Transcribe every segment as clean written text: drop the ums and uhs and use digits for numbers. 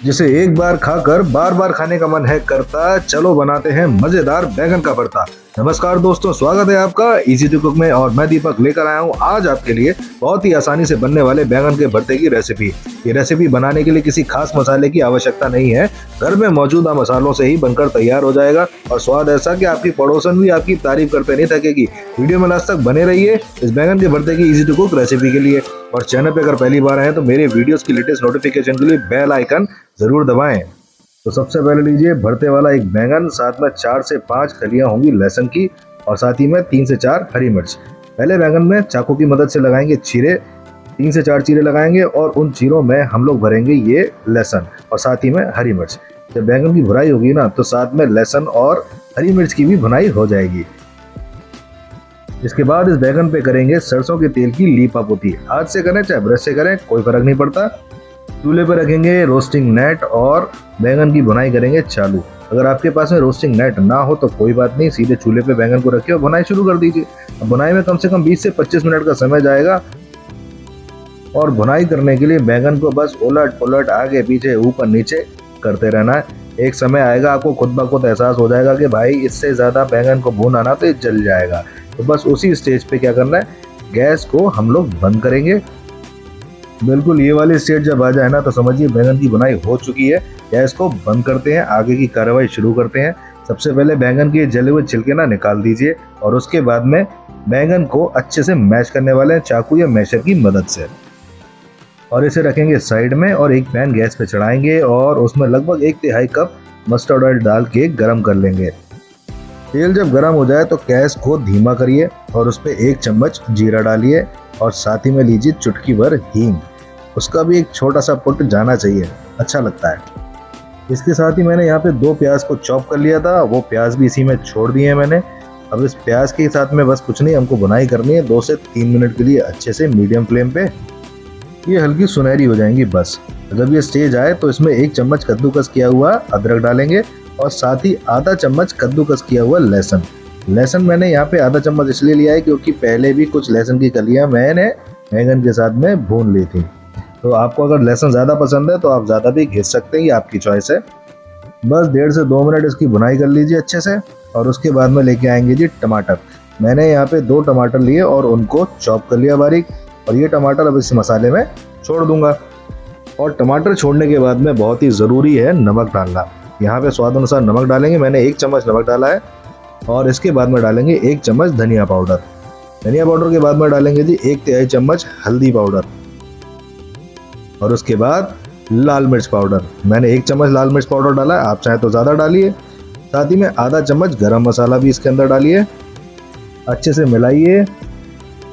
जिसे एक बार खाकर बार बार खाने का मन है करता। चलो बनाते हैं मजेदार बैंगन का भरता। नमस्कार दोस्तों, स्वागत है आपका इजी टू कुक में और मैं दीपक लेकर आया हूँ आज आपके लिए बहुत ही आसानी से बनने वाले बैंगन के भरते की रेसिपी। ये रेसिपी बनाने के लिए किसी खास मसाले की आवश्यकता नहीं है, घर में मौजूदा मसालों से ही बनकर तैयार हो जाएगा और स्वाद ऐसा कि आपकी पड़ोसन भी आपकी तारीफ करते नहीं थकेगी। वीडियो में लास्ट तक बने रहिए इस बैंगन के भरते की इजी टू कुक रेसिपी के लिए। और चैनल पे अगर पहली बार आए तो मेरे वीडियोस की लेटेस्ट नोटिफिकेशन के लिए बेल आइकन जरूर दबाएं। तो सबसे पहले लीजिए भरते वाला एक बैंगन, साथ में 4 से 5 कलियां होंगी लहसुन की और साथ ही में 3 से 4 हरी मिर्च। पहले बैंगन में चाकू की मदद से लगाएंगे चीरे, 3 से 4 चीरे लगाएंगे और उन चीरों में हम लोग भरेंगे ये लहसुन और साथ ही में हरी मिर्च। जब बैंगन की भुनाई होगी ना तो साथ में लहसुन और हरी मिर्च की भी भुनाई हो जाएगी। इसके बाद इस बैंगन पे करेंगे सरसों के तेल की लीपापोती। हाथ से करें चाहे ब्रश से करें कोई फर्क नहीं पड़ता। चूल्हे पर रखेंगे रोस्टिंग नेट और बैंगन की भुनाई करेंगे चालू। अगर आपके पास में रोस्टिंग नेट ना हो तो कोई बात नहीं, सीधे चूल्हे पे बैंगन को रखिए और भुनाई शुरू कर दीजिए। भुनाई में कम से कम 20 से 25 मिनट का समय जाएगा और भुनाई करने के लिए बैंगन को बस उलट पुलट आगे पीछे ऊपर नीचे करते रहना है। एक समय आएगा आपको खुद ब खुद एहसास हो जाएगा कि भाई इससे ज़्यादा बैंगन को भूना ना तो ये जल जाएगा। तो बस उसी स्टेज पे क्या करना है, गैस को हम लोग बंद करेंगे। बिल्कुल ये वाली स्टेज जब आ जाए ना तो समझिए बैंगन की बुनाई हो चुकी है। गैस को बंद करते हैं, आगे की कार्रवाई शुरू करते हैं। सबसे पहले बैंगन के जले हुए छिलके ना निकाल दीजिए और उसके बाद में बैंगन को अच्छे से मैश करने वाले हैं चाकू या मैशर की मदद से। और इसे रखेंगे साइड में और एक पैन गैस पे चढ़ाएंगे और उसमें लगभग 1/3 कप मस्टर्ड ऑयल डाल के गर्म कर लेंगे। तेल जब गर्म हो जाए तो गैस को धीमा करिए और उस पर 1 चम्मच जीरा डालिए और साथ ही में लीजिए चुटकी भर हींग। उसका भी एक छोटा सा पुट जाना चाहिए, अच्छा लगता है। इसके साथ ही मैंने यहाँ पे 2 प्याज को चॉप कर लिया था, वो प्याज भी इसी में छोड़ दिए हैं मैंने। अब इस प्याज के साथ में बस कुछ नहीं, हमको बुनाई करनी है 2 से 3 मिनट के लिए अच्छे से मीडियम फ्लेम पे। ये हल्की सुनहरी हो जाएंगी बस। जब ये स्टेज आए तो इसमें 1 चम्मच कद्दूकस किया हुआ अदरक डालेंगे और साथ ही आधा चम्मच कद्दूकस किया हुआ लहसुन। लहसुन मैंने यहाँ पे आधा चम्मच इसलिए लिया है क्योंकि पहले भी कुछ लहसुन की कलियां मैंने बैंगन के साथ में भून ली थी। तो आपको अगर लहसुन ज़्यादा पसंद है तो आप ज़्यादा भी घिस सकते हैं, ये आपकी चॉइस है। बस 1.5 से 2 मिनट इसकी भुनाई कर लीजिए अच्छे से और उसके बाद में लेके आएंगे जी टमाटर। मैंने यहाँ पे 2 टमाटर लिए और उनको चॉप कर लिया बारीक और ये टमाटर अब इस मसाले में छोड़ दूंगा। और टमाटर छोड़ने के बाद में बहुत ही ज़रूरी है नमक डालना। यहाँ पे स्वाद अनुसार नमक डालेंगे, मैंने 1 चम्मच नमक डाला है। और इसके बाद में डालेंगे 1 चम्मच धनिया पाउडर। धनिया पाउडर के बाद में डालेंगे जी 1/3 चम्मच हल्दी पाउडर और उसके बाद लाल मिर्च पाउडर। मैंने 1 चम्मच लाल मिर्च पाउडर डाला है, आप चाहे तो ज़्यादा डालिए। साथ ही में आधा चम्मच गरम मसाला भी इसके अंदर डालिए। अच्छे से मिलाइए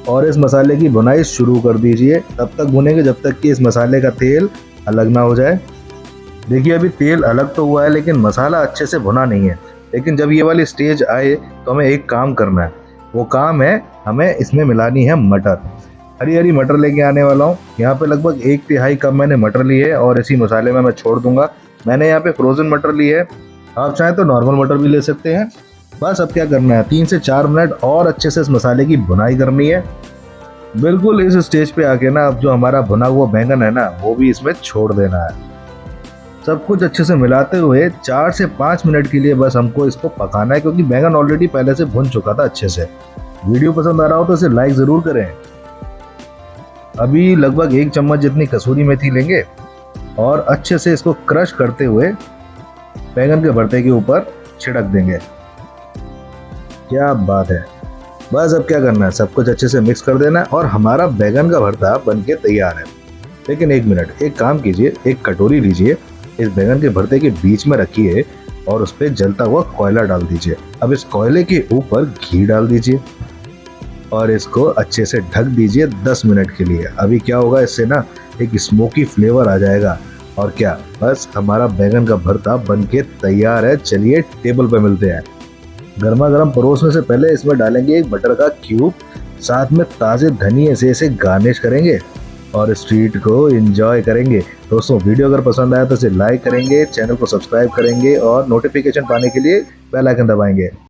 और इस मसाले की भुनाई शुरू कर दीजिए। तब तक भुनेंगे जब तक कि इस मसाले का तेल अलग ना हो जाए। देखिए अभी तेल अलग तो हुआ है लेकिन मसाला अच्छे से भुना नहीं है। लेकिन जब ये वाली स्टेज आए तो हमें एक काम करना है, वो काम है हमें इसमें मिलानी है मटर। हरी हरी मटर लेके आने वाला हूँ। यहाँ पे लगभग 1/3 कप मैंने मटर ली है और इसी मसाले में मैं छोड़ दूंगा। मैंने यहाँ पे फ्रोजन मटर ली है, आप चाहें तो नॉर्मल मटर भी ले सकते हैं। बस अब क्या करना है, 3 से 4 मिनट और अच्छे से इस मसाले की भुनाई करनी है। बिल्कुल इस स्टेज पे आके ना अब जो हमारा भुना हुआ बैंगन है ना वो भी इसमें छोड़ देना है। सब कुछ अच्छे से मिलाते हुए 4 से 5 मिनट के लिए बस हमको इसको पकाना है क्योंकि बैंगन ऑलरेडी पहले से भुन चुका था अच्छे से। वीडियो पसंद आ रहा हो तो इसे लाइक ज़रूर करें। अभी लगभग 1 चम्मच जितनी कसूरी मेथी लेंगे और अच्छे से इसको क्रश करते हुए बैंगन के भरते के ऊपर छिड़क देंगे। क्या बात है। बस अब क्या करना है, सब कुछ अच्छे से मिक्स कर देना है और हमारा बैंगन का भरता बनके तैयार है। लेकिन 1 मिनट, एक काम कीजिए, एक कटोरी लीजिए, इस बैंगन के भरते के बीच में रखिए और उस पर जलता हुआ कोयला डाल दीजिए। अब इस कोयले के ऊपर घी डाल दीजिए और इसको अच्छे से ढक दीजिए 10 मिनट के लिए। अभी क्या होगा, इससे ना एक स्मोकी फ्लेवर आ जाएगा और क्या, बस हमारा बैंगन का भरता बनके तैयार है। चलिए टेबल पे मिलते हैं। गर्मा गर्म परोसने से पहले इसमें डालेंगे एक बटर का क्यूब, साथ में ताज़े धनिए से इसे गार्निश करेंगे और इस ट्रीट को एंजॉय करेंगे। दोस्तों वीडियो अगर पसंद आया तो इसे लाइक करेंगे, चैनल को सब्सक्राइब करेंगे और नोटिफिकेशन पाने के लिए बेल आइकन दबाएंगे।